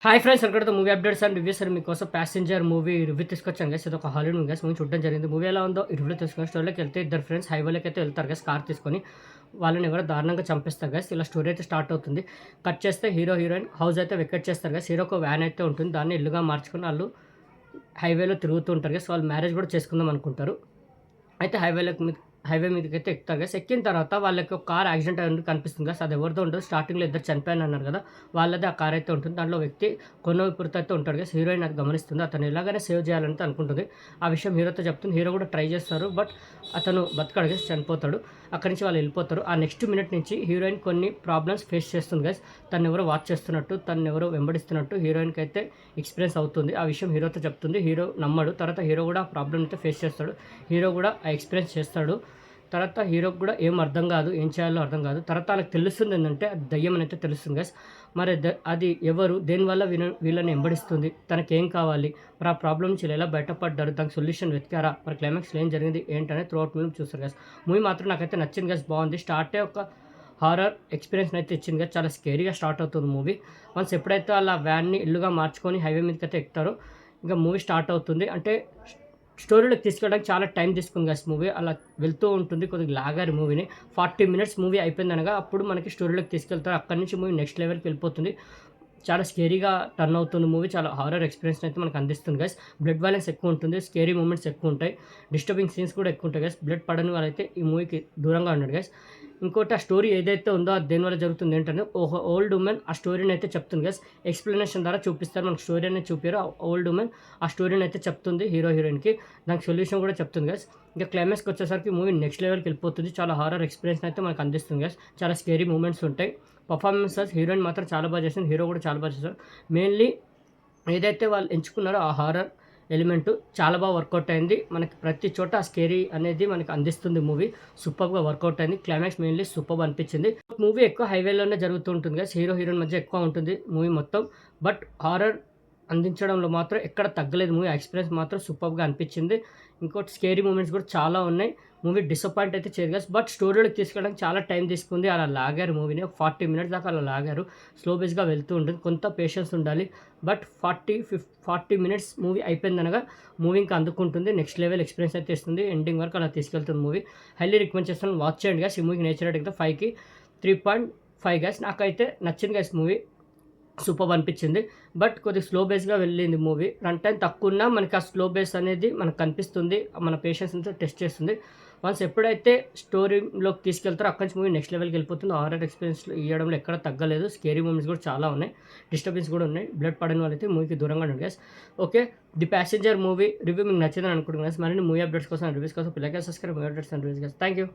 Hi friends, welcome to movie updates and reviews. అని మీకోసం passenger movie review తీసుకొచ్చాను guys. ఇది ఒక హాలీవుడ్ మూవీ గైస్. మూవీ చూడడం జరిగింది. మూవీ ఎలా ఉందో ఈ రివ్యూలో తీసుకుని స్టోరీలోకి వెళ్తే ఇద్దరు ఫ్రెండ్స్ హైవేలోకి అయితే వెళ్తారు గైస్ కార్ తీసుకొని. వాళ్ళని ఎవరో దారుణంగా చంపేస్తారు గైస్. ఇలా స్టోరీ అయితే స్టార్ట్ అవుతుంది. కట్ చేస్తే హీరో హీరోయిన్ హౌస్ అయితే వెకెట్ చేస్తారు గైస్. హీరోకి వ్యాన్ అయితే ఉంటుంది, దాన్ని ఇల్లుగా మార్చుకొని వాళ్ళు హైవేలో తిరుగుతూ ఉంటారు గైస్. వాళ్ళు మ్యారేజ్ కూడా చేసుకుందాం అనుకుంటారు. అయితే హైవే మీదకి అయితే ఎక్కుతారు గైస్. ఎక్కిన తర్వాత వాళ్ళకి ఒక కార్ యాక్సిడెంట్ అయ్యి కనిపిస్తుంది గైస్. అది ఎవరిదో ఉండదు. స్టార్టింగ్లో ఇద్దరు చనిపోయాను అన్నారు కదా, వాళ్ళదే ఆ కార్ అయితే ఉంటుంది. దాంట్లో వ్యక్తి కొనవిపురితో అయితే ఉంటాడు గైస్. హీరోయిన్ అది గమనిస్తుంది. అతను ఎలాగైనా సేవ్ చేయాలని అనుకుంటుంది. ఆ విషయం హీరోతో చెప్తుంది. హీరో కూడా ట్రై చేస్తారు, బట్ అతను బతకడు గైస్, చనిపోతాడు. అక్కడి నుంచి వాళ్ళు వెళ్ళిపోతారు. ఆ నెక్స్ట్ మినిట్ నుంచి హీరోయిన్ కొన్ని ప్రాబ్లమ్స్ ఫేస్ చేస్తుంది గైస్. తను ఎవరో వాచ్ చేస్తున్నట్టు, తను ఎవరో వెంబడిస్తున్నట్టు హీరోయిన్కి అయితే ఎక్స్పీరియన్స్ అవుతుంది. ఆ విషయం హీరోతో చెప్తుంది. హీరో నమ్మడు. తర్వాత హీరో కూడా ఆ ప్రాబ్లమ్ అయితే ఫేస్ చేస్తాడు. హీరో కూడా ఆ ఎక్స్పీరియన్స్ చేస్తాడు. తర్వాత హీరోకి కూడా ఏం అర్థం కాదు, ఏం చేయాలో అర్థం కాదు. తర్వాత వాళ్ళకి తెలుస్తుంది ఏంటంటే అది దయ్యం అని అయితే తెలుస్తుంది గైస్. మరి అది ఎవరు, దేనివల్ల వీళ్ళని వెంబడిస్తుంది, తనకేం కావాలి, మరి ఆ ప్రాబ్లం నుంచి ఎలా బయటపడ్డారు, దానికి సొల్యూషన్ వెతికారా, మరి క్లైమాక్స్లో ఏం జరిగింది ఏంటనే త్రూ అవుట్ మూవీ చూస్తారు గైస్. మూవీ మాత్రం నాకైతే నచ్చింది గైస్, బాగుంది. స్టార్టే ఒక హారర్ ఎక్స్పీరియన్స్ అయితే ఇచ్చింది కదా, చాలా స్కేరీగా స్టార్ట్ అవుతుంది మూవీ. వన్స్ ఎప్పుడైతే వాళ్ళ వ్యాన్ని ఇల్లుగా మార్చుకొని హైవే మీదకి అయితే ఎక్కుతారో ఇంకా మూవీ స్టార్ట్ అవుతుంది. అంటే స్టోరీలోకి తీసుకెళ్ళడానికి చాలా టైం తీసుకుంది గైస్. మూవీ అలా వెళ్తూ ఉంటుంది. కొద్దిగా లాగారు మూవీని. 40 మినిట్స్ మూవీ అయిపోయిందనగా అప్పుడు మనకి స్టోరీలోకి తీసుకెళ్తారు. అక్కడి నుంచి మూవీ నెక్స్ట్ లెవెల్కి వెళ్ళిపోతుంది. చాలా స్కేరీగా టర్న్ అవుతుంది మూవీ. చాలా హారర్ ఎక్స్పీరియన్స్ అయితే మనకు అందిస్తుంది గైస్. బ్లడ్ వైలెన్స్ ఎక్కువ ఉంటుంది, స్కేరీ మూమెంట్స్ ఎక్కువ ఉంటాయి, డిస్టర్బింగ్ సీన్స్ కూడా ఎక్కువ ఉంటాయి గైస్. బ్లడ్ పడని వాళ్ళైతే ఈ మూవీకి దూరంగా ఉన్నాడు గైస్. ఇంకోటి, ఆ స్టోరీ ఏదైతే ఉందో అది దేనివల్ల జరుగుతుంది ఏంటంటే ఒక ఓల్డ్ ఉమెన్ ఆ స్టోరీని అయితే చెప్తుంది గైస్. ఎక్స్ప్లెనేషన్ ద్వారా చూపిస్తారు, మనకు స్టోరీ అనేది చూపారు. ఆ ఓల్డ్ ఉమెన్ ఆ స్టోరీని అయితే చెప్తుంది హీరో హీరోయిన్కి. దానికి సొల్యూషన్ కూడా చెప్తుంది గైస్. ఇంకా క్లైమాక్స్కి వచ్చేసరికి మూవీ నెక్స్ట్ లెవెల్కి వెళ్ళిపోతుంది. చాలా హారర్ ఎక్స్పీరియన్స్ అయితే మనకు అందిస్తుంది గైస్. చాలా స్కేరీ మూమెంట్స్ ఉంటాయి. పర్ఫార్మెన్సెస్ హీరోయిన్ మాత్రం చాలా బాగా చేసింది, హీరో కూడా చాలా బాగా చేశారు. మెయిన్లీ ఏదైతే వాళ్ళు ఎంచుకున్నారో ఆ హారర్ ఎలిమెంటు చాలా బాగా వర్కౌట్ అయింది. మనకి ప్రతి చోట ఆ స్కేరీ అనేది మనకి అందిస్తుంది మూవీ. సూపర్గా వర్కౌట్ అయింది. క్లైమాక్స్ మెయిన్లీ సూపర్ అనిపించింది. మూవీ ఎక్కువ హైవేలోనే జరుగుతూ ఉంటుంది కదా, హీరో హీరోయిన్ మధ్య ఎక్కువ ఉంటుంది మూవీ మొత్తం. బట్ హారర్ అందించడంలో మాత్రం ఎక్కడ తగ్గలేదు. మూవీ ఎక్స్పీరియన్స్ మాత్రం సూపర్గా అనిపించింది. ఇంకోటి, స్కేరీ మూమెంట్స్ కూడా చాలా ఉన్నాయి. మూవీ డిసప్పాయింట్ అయితే చేయదు కదా, బట్ స్టోరీలోకి తీసుకెళ్ళడానికి చాలా టైం తీసుకుంది. అలా లాగారు మూవీని. 40 మినిట్స్ దాకా అలా లాగారు. స్లో బేస్గా వెళ్తూ ఉంటుంది, కొంత పేషెన్స్ ఉండాలి. బట్ 40 మినిట్స్ మూవీ అయిపోయిందనగా మూవీ ఇంకా అందుకుంటుంది. నెక్స్ట్ లెవెల్ ఎక్స్పీరియన్స్ అయితే ఇస్తుంది. ఎండింగ్ వరకు అలా తీసుకెళ్తుంది మూవీ. హైలీ రికమెండ్ చేస్తాను, వాచ్ చేయండి గాస్. ఈ మూవీకి నేచర్ రేటింగ్ 5కి 3.5 గాస్. నాకైతే నచ్చింది గాస్ మూవీ. సూపర్ అనిపించింది. బట్ కొద్దిగా స్లో బేస్గా వెళ్ళింది మూవీ. రన్ టైం తక్కువ ఉన్నా మనకి ఆ స్లో బేస్ అనేది మనకు కనిపిస్తుంది. మన పేషెన్స్ అంతా టెస్ట్ చేస్తుంది. వన్స్ ఎప్పుడైతే స్టోరీలోకి తీసుకెళ్తారో అక్కడి నుంచి మూవీ నెక్స్ట్ లెవెల్కి వెళ్ళిపోతుంది. హారర్ ఎక్స్పీరియన్స్ ఇవ్వడంలో ఎక్కడ తగ్గలేదు. స్కేరీ మూమెంట్స్ కూడా చాలా ఉన్నాయి, డిస్టర్బెన్స్ కూడా ఉన్నాయి. బ్లడ్ పడని వాళ్ళైతే మూవీకి దూరంగా ఉండండి guys. Okay, the passenger movie review మీకు నచ్చిందని అనుకుంటున్నాను గైస్. మరిన్ని మూవీ అప్డేట్స్ కోసం, రివ్యూస్ కోసం పిల్లగా subscribe movie updates and reviews guys. Thank you.